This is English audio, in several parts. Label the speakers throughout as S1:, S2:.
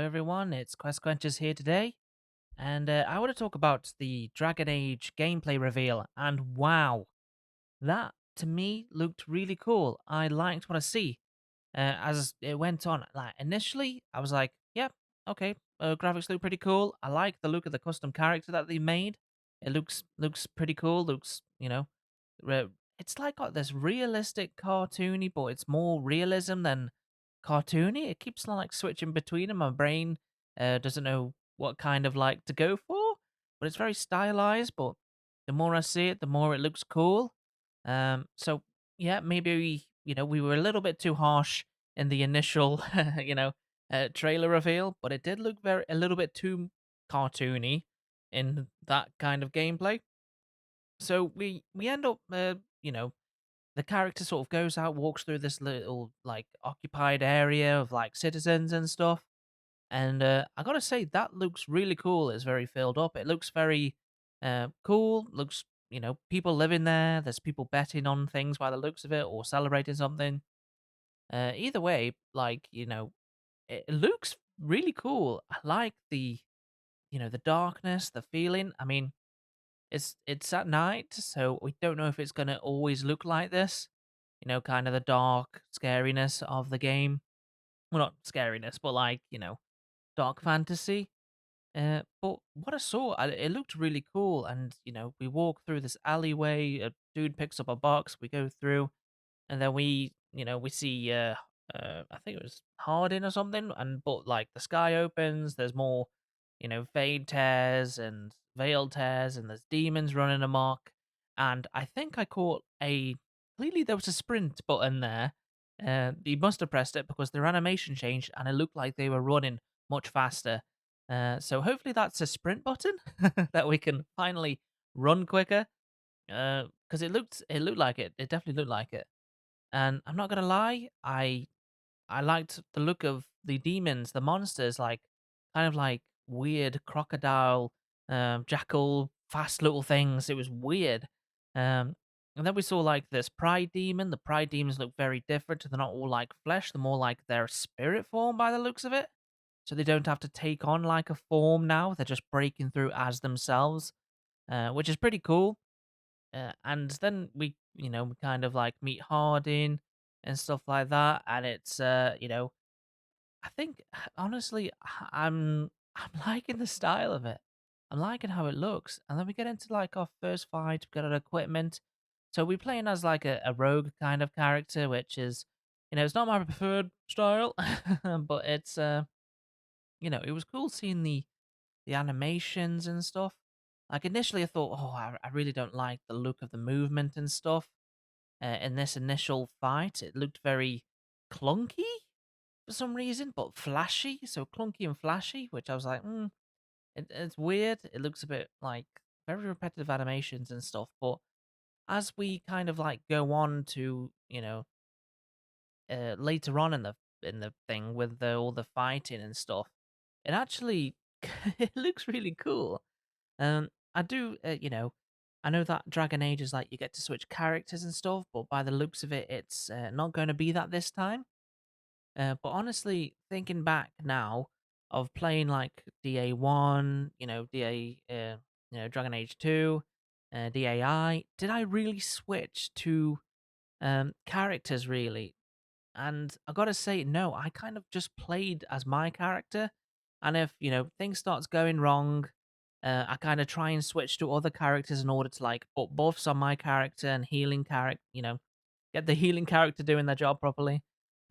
S1: Hello everyone, it's Questquenchers here today, and I want to talk about the Dragon Age gameplay reveal, and wow, that to me looked really cool. I liked what I see as it went on. Like initially, I was like, "Yep, okay, graphics look pretty cool. I like the look of the custom character that they made. It looks pretty cool. Looks re- it's like got this realistic cartoony, but it's more realism than cartoony. It keeps like switching between them. My brain doesn't know what kind of like to go for, but it's very stylized. But the more I see it, the more it looks cool. So yeah, maybe we were a little bit too harsh in the initial trailer reveal, but it did look very a little bit too cartoony in that kind of gameplay. So we end up the character sort of goes out, walks through this little like occupied area of like citizens and stuff. And I gotta say that looks really cool. It's very filled up. It looks very cool. Looks people living there. There's people betting on things by the looks of it, or celebrating something. Either way, like it looks really cool. I like the darkness, the feeling. I mean, it's at night, so we don't know if it's gonna always look like this. Kind of the dark scariness of the game. Well, not scariness, but like dark fantasy. But what I saw, it looked really cool, and we walk through this alleyway. A dude picks up a box. We go through, and then we see I think it was Hardin or something, and but like the sky opens, there's more fade tears and veil tears, and there's demons running amok. And I think I caught a clearly there was a sprint button there. You must have pressed it because their animation changed and it looked like they were running much faster. So hopefully that's a sprint button that we can finally run quicker. Because it looked like it definitely looked like it. And I'm not gonna lie, I liked the look of the demons, the monsters, like kind of like weird crocodile, jackal, fast little things. It was weird. And then we saw like this pride demon. The pride demons look very different. They're not all like flesh. They're more like their spirit form by the looks of it. So they don't have to take on like a form now. They're just breaking through as themselves, which is pretty cool. And then we kind of like meet Hardin and stuff like that. And it's, I think honestly, I'm liking the style of it. I'm liking how it looks. And then we get into like our first fight, we got our equipment. So we're playing as like a rogue kind of character, which is, it's not my preferred style, but it's, it was cool seeing the animations and stuff. Like initially, I thought, oh, I really don't like the look of the movement and stuff. In this initial fight, it looked very clunky for some reason, but flashy. So clunky and flashy, which I was like, it's weird. It looks a bit like very repetitive animations and stuff. But as we kind of like go on to, later on in the thing with all the fighting and stuff, it actually it looks really cool. I do, I know that Dragon Age is like you get to switch characters and stuff, but by the looks of it, it's not going to be that this time. But honestly, thinking back now of playing like DA1, Dragon Age 2, DAI, did I really switch to characters really? And I gotta say, no, I kind of just played as my character. And if, things starts going wrong, I kind of try and switch to other characters in order to like put buffs on my character and healing character, get the healing character doing their job properly.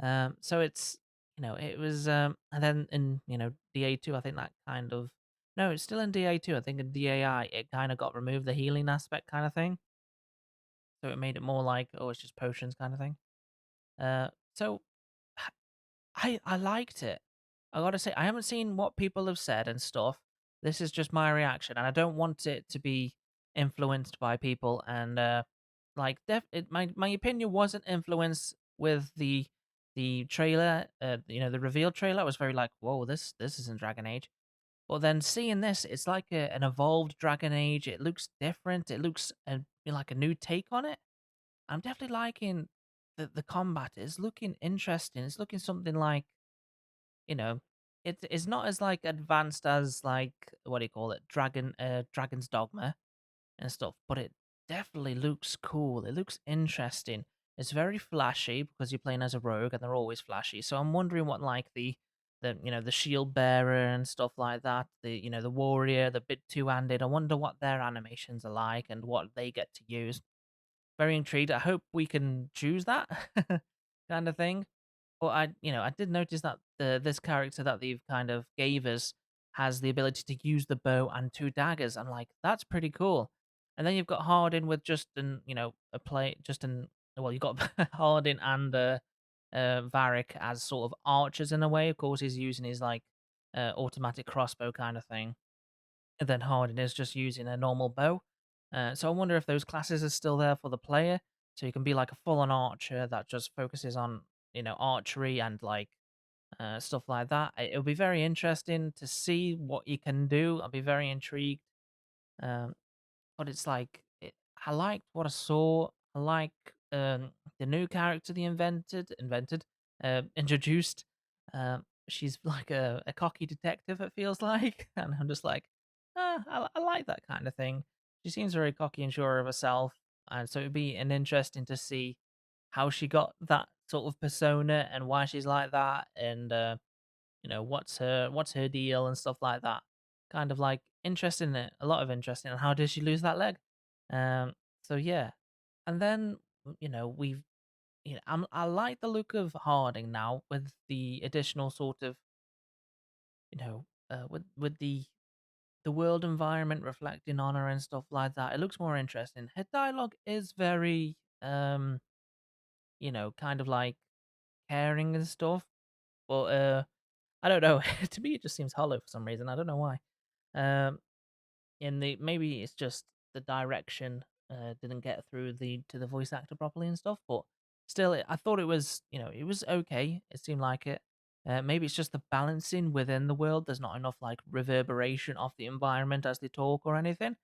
S1: So it's, it was, and then in, DA2, I think that kind of, no, it's still in DA2. I think in DAI, it kind of got removed the healing aspect kind of thing. So it made it more like, oh, it's just potions kind of thing. So I liked it. I gotta say, I haven't seen what people have said and stuff. This is just my reaction, and I don't want it to be influenced by people. And like, my opinion wasn't influenced with the trailer. The reveal trailer. I was very like, whoa, this isn't Dragon Age. But then seeing this, it's like an evolved Dragon Age. It looks different. It looks like a new take on it. I'm definitely liking the combat. It's looking interesting. It's looking something like, you know. it is not as like advanced as like what do you call it, Dragon's Dogma and stuff, but it definitely looks cool. It looks interesting. It's very flashy because you're playing as a rogue, and they're always flashy. So I'm wondering what like the shield bearer and stuff like that, the warrior, the bit two handed. I wonder what their animations are like and what they get to use. Very intrigued. I hope we can choose that kind of thing. But I did notice that this character that they've kind of gave us has the ability to use the bow and two daggers. I'm like, that's pretty cool. And then you've got Hardin with just a play, just an well, you've got Hardin and Varric as sort of archers in a way. Of course, he's using his like automatic crossbow kind of thing, and then Hardin is just using a normal bow. So I wonder if those classes are still there for the player, so you can be like a full-on archer that just focuses on archery and like stuff like that. It'll be very interesting to see what you can do. I'll be very intrigued. Um, but it's like I liked what I saw. I like the new character they introduced. She's like a cocky detective. It feels like, and I'm just like, I like that kind of thing. She seems very cocky and sure of herself, and so it'd be an interesting to see how she got that sort of persona and why she's like that, and what's her deal and stuff like that. Kind of like interesting, a lot of interesting. And how did she lose that leg? Um, so yeah, and then we've I like the look of Harding now with the additional sort of with the world environment reflecting on her and stuff like that. It looks more interesting. Her dialogue is very kind of like caring and stuff, but I don't know. To me, it just seems hollow for some reason. I don't know why. Um, in the maybe it's just the direction didn't get through to the voice actor properly and stuff, but still, I thought it was okay. It seemed like it. Maybe it's just the balancing within the world. There's not enough like reverberation of the environment as they talk or anything.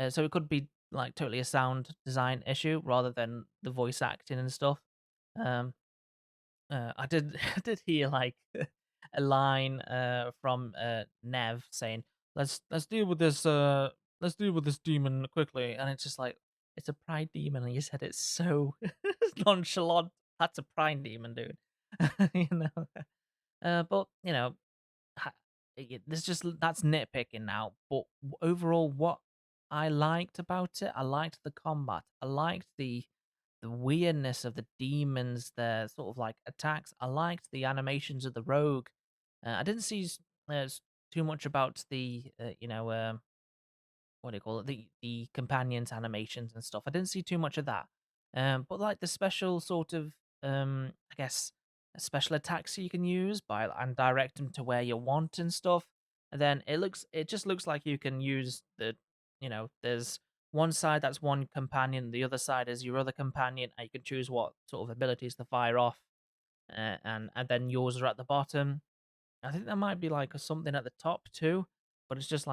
S1: So it could be like totally a sound design issue rather than the voice acting and stuff. Um, I did I did hear like a line from Nev saying, "Let's deal with this let's deal with this demon quickly," and it's just like it's a pride demon, and you said it's so nonchalant. That's a pride demon, dude. you know, but ha- there's just that's nitpicking now. But overall, what I liked about it, I liked the combat. I liked the weirdness of the demons, their sort of like attacks. I liked the animations of the rogue. I didn't see too much about the what do you call it, the companions animations and stuff. I didn't see too much of that. But like the special sort of I guess special attacks you can use by and direct them to where you want and stuff. And then it just looks like you can use there's one side that's one companion, the other side is your other companion, and you can choose what sort of abilities to fire off, and then yours are at the bottom. I think there might be like a something at the top too, but it's just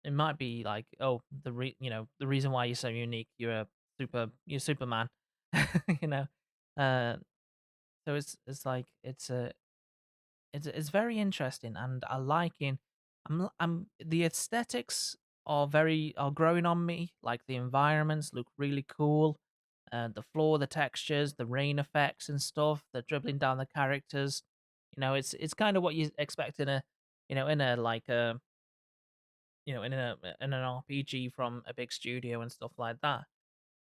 S1: it might be like, oh, the reason why you're so unique, you're Superman, you know. Uh, so it's like it's very interesting, and I liking. I'm the aesthetics are growing on me. Like the environments look really cool. The floor, the textures, the rain effects and stuff. The dribbling down the characters. It's kind of what you expect in a in a like a in an RPG from a big studio and stuff like that.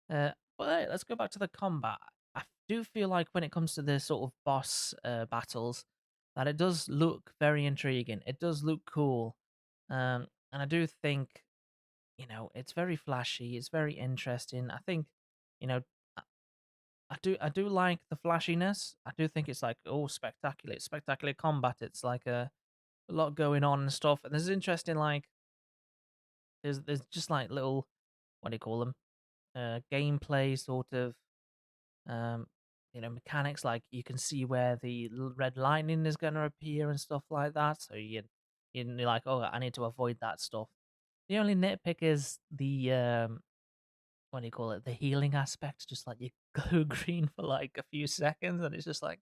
S1: But let's go back to the combat. I do feel like when it comes to the sort of boss battles, that it does look very intriguing. It does look cool, and I do think it's very flashy. It's very interesting. I think you know I I do like the flashiness. I do think it's like spectacular. It's spectacular combat. It's like a lot going on and stuff. And there's interesting like there's just like little what do you call them gameplay sort of um, mechanics like you can see where the red lightning is going to appear and stuff like that. So you're like, oh, I need to avoid that stuff. The only nitpick is the what do you call it? The healing aspect. Just like you go green for like a few seconds, and it's just like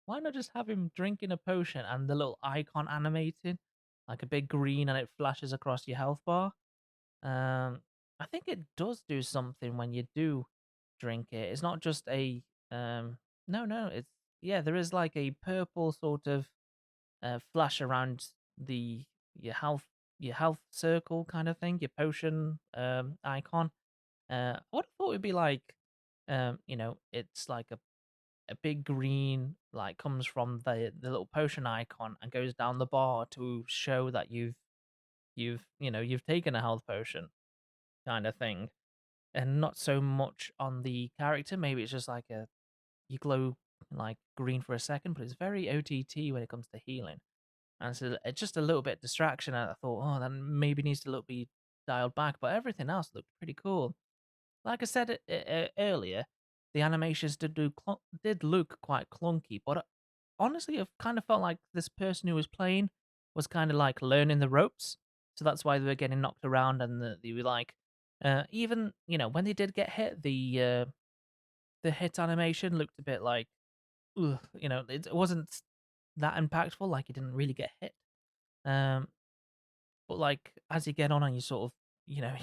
S1: why not just have him drinking a potion and the little icon animated, like a big green, and it flashes across your health bar? Um, I think it does do something when you do drink it. It's not just a no, no, it's yeah, there is like a purple sort of flash around the your health your health circle kind of thing, your potion icon. I would have thought it'd be like it's like a big green like comes from the little potion icon and goes down the bar to show that you've taken a health potion kind of thing, and not so much on the character. Maybe it's just like a you glow like green for a second, but it's very OTT when it comes to healing. And so it's just a little bit distraction. And I thought, oh, that maybe needs to look be dialed back, but everything else looked pretty cool. Like I said earlier, the animations did look quite clunky, but honestly, it kind of felt like this person who was playing was kind of like learning the ropes. So that's why they were getting knocked around, and they were like, even when they did get hit, the hit animation looked a bit like, ugh, it wasn't that impactful. Like, it didn't really get hit. Um, but like as you get on and you sort of,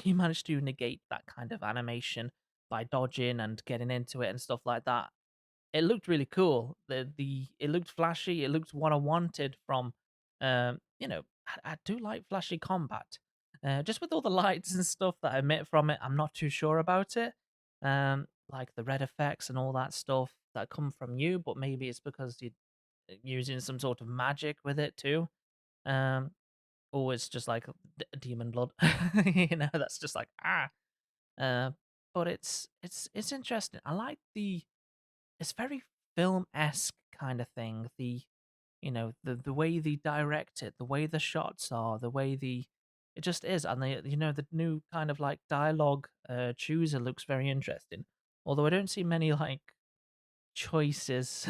S1: you manage to negate that kind of animation by dodging and getting into it and stuff like that. It looked really cool. The it looked flashy. It looked what I wanted from, I do like flashy combat. Just with all the lights and stuff that emit from it, I'm not too sure about it. Like the red effects and all that stuff that come from you, but maybe it's because you're using some sort of magic with it too. Um, or it's just like demon blood. That's just like ah. Uh, but it's interesting. I like it's very film-esque kind of thing. The way they direct it, the way the shots are, the way it just is, and the new kind of like dialogue chooser looks very interesting. Although I don't see many like choices.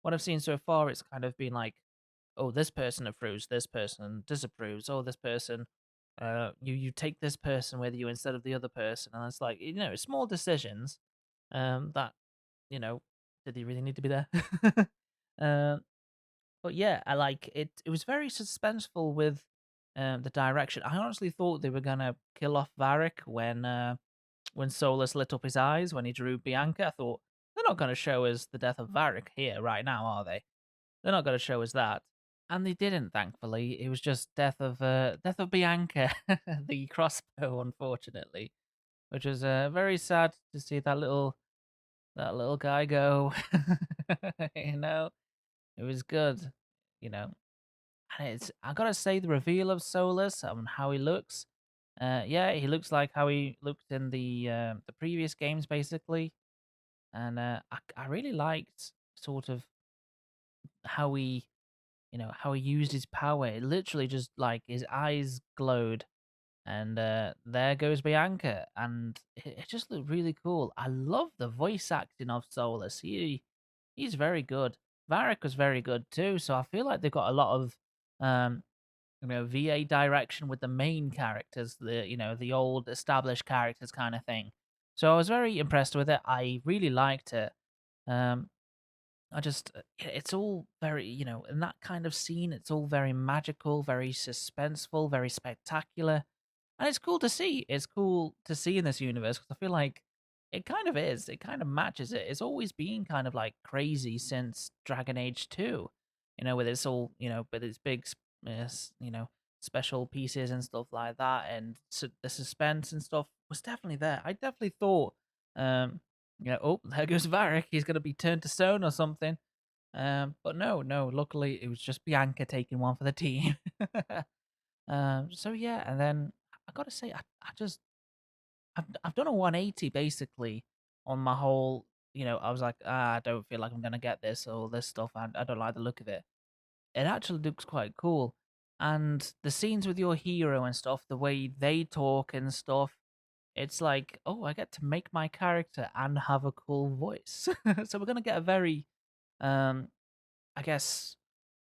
S1: What I've seen so far, it's kind of been like, oh, this person approves, this person disapproves, oh, this person, you take this person with you instead of the other person, and it's like small decisions, that you know, did he really need to be there? um, but yeah, I like it. It was very suspenseful with the direction. I honestly thought they were gonna kill off Varric when Solas lit up his eyes when he drew Bianca. I thought they're not gonna show us the death of Varric here right now, are they? They're not gonna show us that. And they didn't, thankfully. It was just death of Bianca, the crossbow, unfortunately, which was very sad to see that little guy go. you know, it was good, you know. And I gotta say the reveal of Solus and how he looks. Yeah, he looks like how he looked in the previous games, basically. And I really liked sort of how he used his power. It literally just like his eyes glowed, and there goes Bianca, and it just looked really cool. I love the voice acting of Solus. He's very good. Varric was very good too. So I feel like they've got a lot of um VA direction with the main characters, the old established characters kind of thing. So I was very impressed with it. I really liked it. Um, it's all very, in that kind of scene, it's all very magical, very suspenseful, very spectacular. And it's cool to see. It's cool to see in this universe because I feel like it kind of is. It kind of matches it. It's always been kind of like crazy since Dragon Age 2, with its all, with its big, special pieces and stuff like that. And the suspense and stuff was definitely there. I definitely thought, oh, there goes Varric. He's going to be turned to stone or something. But no, no. Luckily, it was just Bianca taking one for the team. So yeah, and then I gotta say, I've done a 180 basically on my whole. I was like, I don't feel like I'm gonna get this or this stuff. I don't like the look of it. It actually looks quite cool, and the scenes with your hero and stuff, the way they talk and stuff, it's like, oh, I get to make my character and have a cool voice. So we're gonna get a very, um, I guess,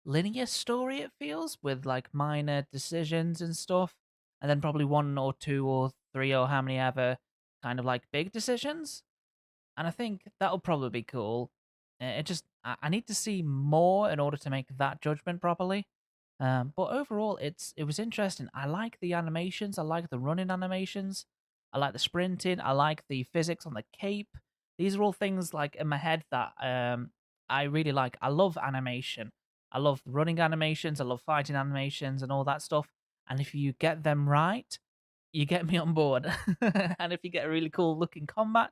S1: linear story it feels with like minor decisions and stuff, and then probably one or two or three or how many ever kind of like big decisions. And I think that'll probably be cool. It just I need to see more in order to make that judgment properly. But overall, it was interesting. I like the animations. I like the running animations. I like the sprinting. I like the physics on the cape. These are all things like in my head that I really like. I love animation. I love running animations. I love fighting animations and all that stuff. And if you get them right, you get me on board. And if you get a really cool looking combat,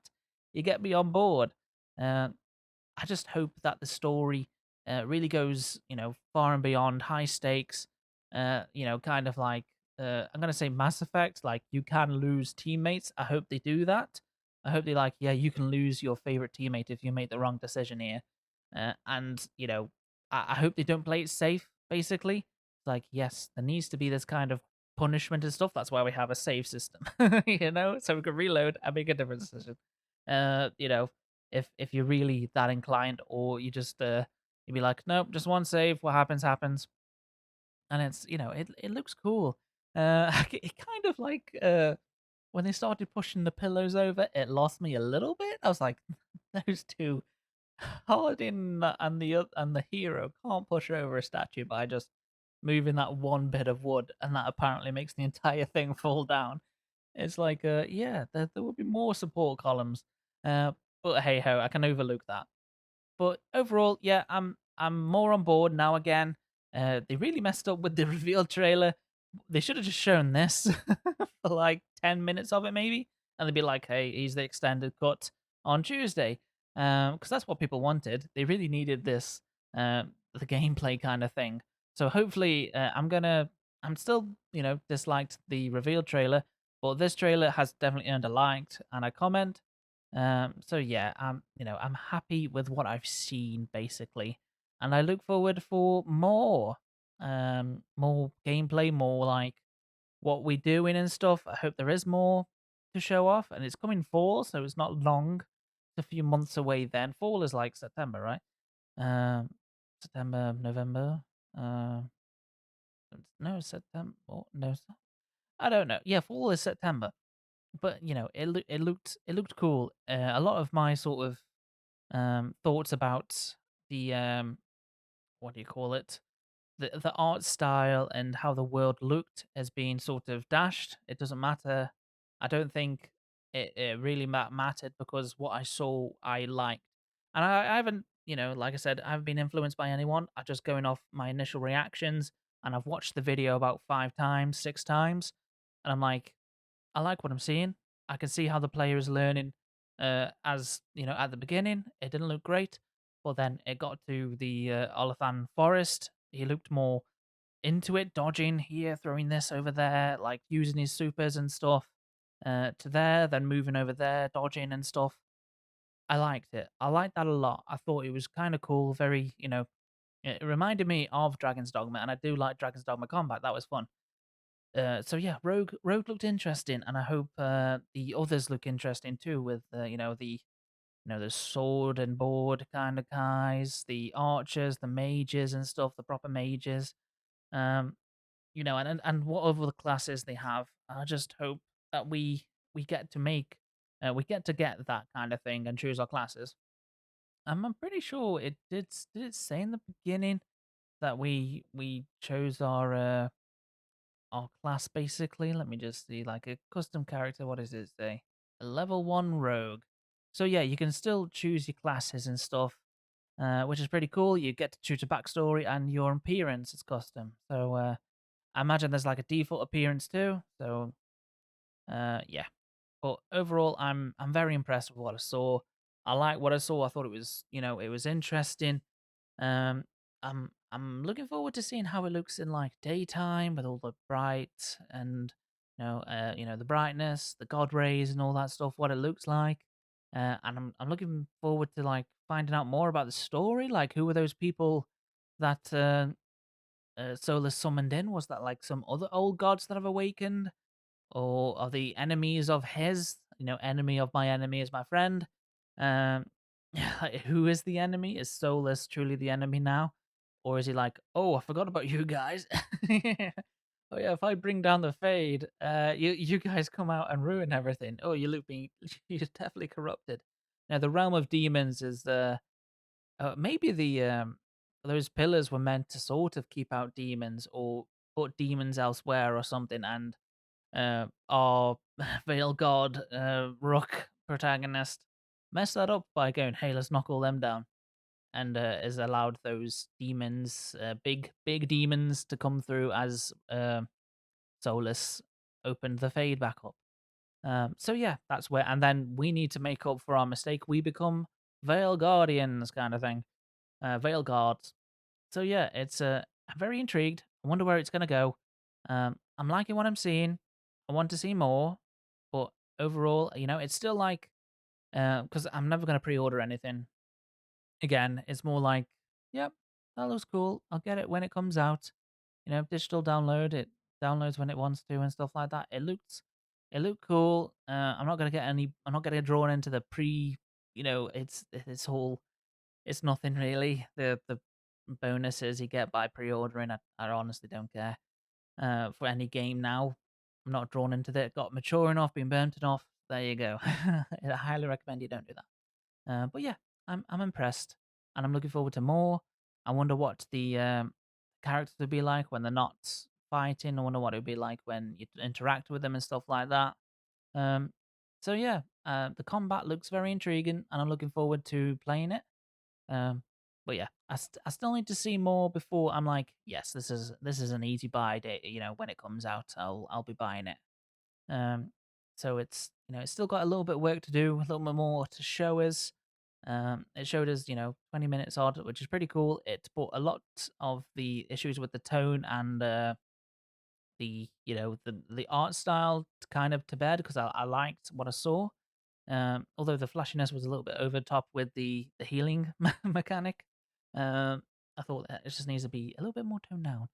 S1: you get me on board. Uh, I just hope that the story really goes, far and beyond high stakes. Kind of like I'm gonna say Mass Effect, like you can lose teammates. I hope they do that. I hope they like, yeah, you can lose your favorite teammate if you make the wrong decision here. And I hope they don't play it safe. Basically, it's like, yes, there needs to be this kind of punishment and stuff. That's why we have a save system, so we can reload and make a different decision. Uh, you know, if you're really that inclined, or you just you'd be like, nope, just one save. What happens happens, and it's it looks cool. It kind of like when they started pushing the pillows over, it lost me a little bit. I was like, those two, Hardin and the hero can't push over a statue by just moving that one bit of wood, and that apparently makes the entire thing fall down. It's like, yeah, there will be more support columns, uh, but hey ho, I can overlook that. But overall, yeah, I'm more on board now again. They really messed up with the reveal trailer. They should have just shown this for like 10 minutes of it, maybe, and they'd be like, "Hey, here's the extended cut on Tuesday," because that's what people wanted. They really needed this, the gameplay kind of thing. So hopefully, I'm still, disliked the reveal trailer, but this trailer has definitely earned a liked and a comment. So yeah, I'm happy with what I've seen basically, and I look forward for more gameplay, more like what we're doing and stuff. I hope there is more to show off, and it's coming fall, so it's not long. It's a few months away. Then fall is like September, right? Um, September, November. No, September. No, I don't know. Yeah, fall is September, but it looked cool. A lot of my sort of thoughts about the what do you call it? The art style and how the world looked has been sort of dashed. It doesn't matter. I don't think it really mattered because what I saw I liked, and I haven't, like I said, I haven't been influenced by anyone. I'm just going off my initial reactions, and I've watched the video about 5 times, 6 times, and I'm like, I like what I'm seeing. I can see how the player is learning. As at the beginning, it didn't look great, but then it got to the Olathan Forest. He looked more into it, dodging here, throwing this over there, like using his supers and stuff. To there, then moving over there, dodging and stuff. I liked it. I liked that a lot. I thought it was kind of cool. Very, it reminded me of Dragon's Dogma, and I do like Dragon's Dogma combat. That was fun. So yeah, Rogue looked interesting, and I hope the others look interesting too. With the sword and board kind of guys, the archers, the mages and stuff, the proper mages. Um, and what other classes they have. I just hope that we get to make we get that kind of thing and choose our classes. I'm pretty sure did it say in the beginning that we chose our class basically. Let me just see, like a custom character. What does it say? A level 1 rogue. So yeah, you can still choose your classes and stuff, which is pretty cool. You get to choose a backstory and your appearance is custom. So I imagine there's like a default appearance too. So yeah. But overall, I'm very impressed with what I saw. I like what I saw. I thought it was interesting. Um, I'm looking forward to seeing how it looks in like daytime with all the bright and the brightness, the god rays, and all that stuff. What it looks like, and I'm looking forward to like finding out more about the story. Like, who were those people that Solas summoned in? Was that like some other old gods that have awakened, or are the enemies of his? Enemy of my enemy is my friend. Um, who is the enemy? Is Solus truly the enemy now? Or is he like, oh, I forgot about you guys. Oh yeah, if I bring down the fade, you guys come out and ruin everything. Oh, you're definitely corrupted. Now the realm of demons is Maybe the those pillars were meant to sort of keep out demons or put demons elsewhere or something, and our Veilguard Rook protagonist messed that up by going, "Hey, let's knock all them down," and has allowed those demons, big demons, to come through as Solas opened the fade back up. So yeah, that's where, and then we need to make up for our mistake. We become Veil Guardians, kind of thing. Veil Guards. So yeah, I'm very intrigued. I wonder where it's gonna go. I'm liking what I'm seeing. I want to see more, but overall, it's still like because I'm never gonna pre-order anything again. It's more like, yep, that looks cool. I'll get it when it comes out. Digital download. It downloads when it wants to and stuff like that. It looked cool. I'm not gonna get any. I'm not gonna get drawn into the pre. It's all. It's nothing really. The bonuses you get by pre-ordering, I honestly don't care. For any game now, I'm not drawn into it. Got mature enough, been burnt enough. There you go. I highly recommend you don't do that. But yeah, I'm impressed, and I'm looking forward to more. I wonder what the characters would be like when they're not fighting. I wonder what it would be like when you interact with them and stuff like that. Um, so yeah, the combat looks very intriguing, and I'm looking forward to playing it. Um, but yeah, I still need to see more before I'm like, yes, this is an easy buy date. When it comes out, I'll be buying it. Um, so it's still got a little bit of work to do, a little bit more to show us. It showed us 20 minutes odd, which is pretty cool. It put a lot of the issues with the tone and the art style kind of to bed because I liked what I saw. Although the flashiness was a little bit over the top with the healing mechanic, I thought that it just needs to be a little bit more toned down.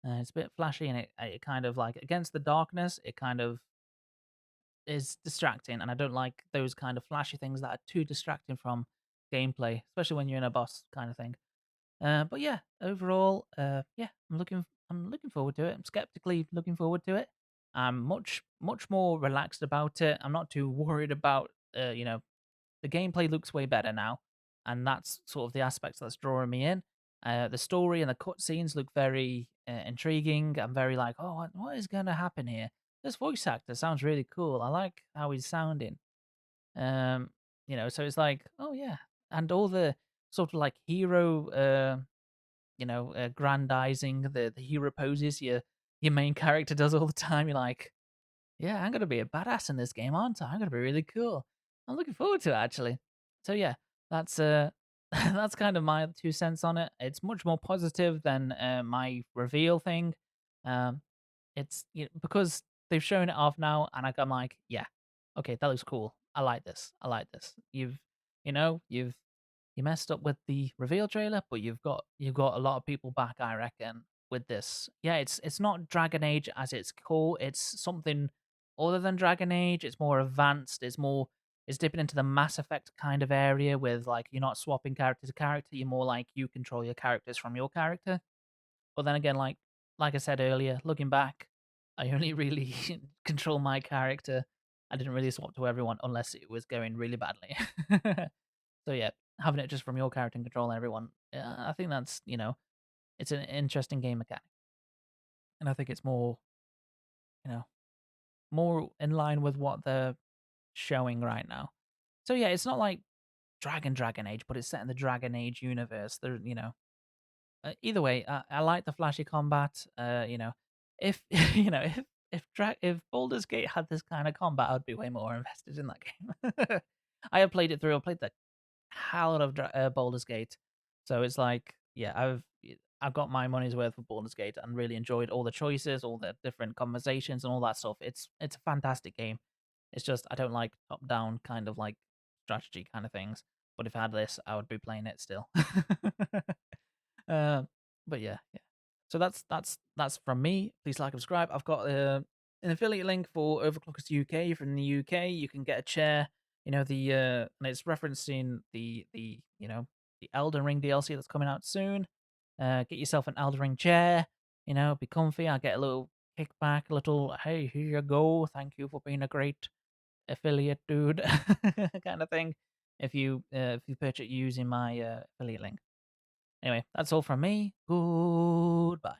S1: It's a bit flashy, and it kind of like against the darkness, it kind of is distracting, and I don't like those kind of flashy things that are too distracting from gameplay, especially when you're in a boss kind of thing. But yeah, overall, yeah, I'm looking forward to it. I'm skeptically looking forward to it. I'm much more relaxed about it. I'm not too worried about the gameplay looks way better now, and that's sort of the aspects that's drawing me in. The story and the cutscenes look very intriguing. I'm very like, oh, what is going to happen here? This voice actor sounds really cool. I like how he's sounding. Um, so it's like, oh yeah, and all the sort of like hero, grandizing the hero poses your main character does all the time. You're like, yeah, I'm gonna be a badass in this game, aren't I? I'm gonna be really cool. I'm looking forward to it actually. So yeah, that's that's kind of my 2 cents on it. It's much more positive than my reveal thing. Um, it's because they've shown it off now, and I'm like, yeah, okay, that looks cool. I like this. I like this. You've you messed up with the reveal trailer, but you've got a lot of people back, I reckon, with this. Yeah, it's not Dragon Age as its core. It's something other than Dragon Age. It's more advanced. It's dipping into the Mass Effect kind of area with like you're not swapping character to character. You're more like you control your characters from your character. But then again, like I said earlier, looking back, I only really control my character. I didn't really swap to everyone unless it was going really badly. So yeah, having it just from your character and controlling everyone, I think that's it's an interesting game mechanic, and I think it's you know more in line with what they're showing right now. So yeah, it's not like Dragon Age, but it's set in the Dragon Age universe. Either way, I like the flashy combat. If if Baldur's Gate had this kind of combat, I'd be way more invested in that game. I have played it through. I played the hell out of Baldur's Gate, so it's like, yeah, I've got my money's worth for Baldur's Gate and really enjoyed all the choices, all the different conversations, and all that stuff. It's a fantastic game. It's just I don't like top down kind of like strategy kind of things. But if I had this, I would be playing it still. Uh, but yeah, yeah. So that's from me. Please like and subscribe. I've got an affiliate link for Overclockers UK. If you're in the UK, you can get a chair. And it's referencing the Elden Ring DLC that's coming out soon. Get yourself an Elden Ring chair. Be comfy. I get a little kickback, a little hey, here you go. Thank you for being a great affiliate dude, kind of thing. if you purchase using my affiliate link. Anyway, that's all from me. Goodbye.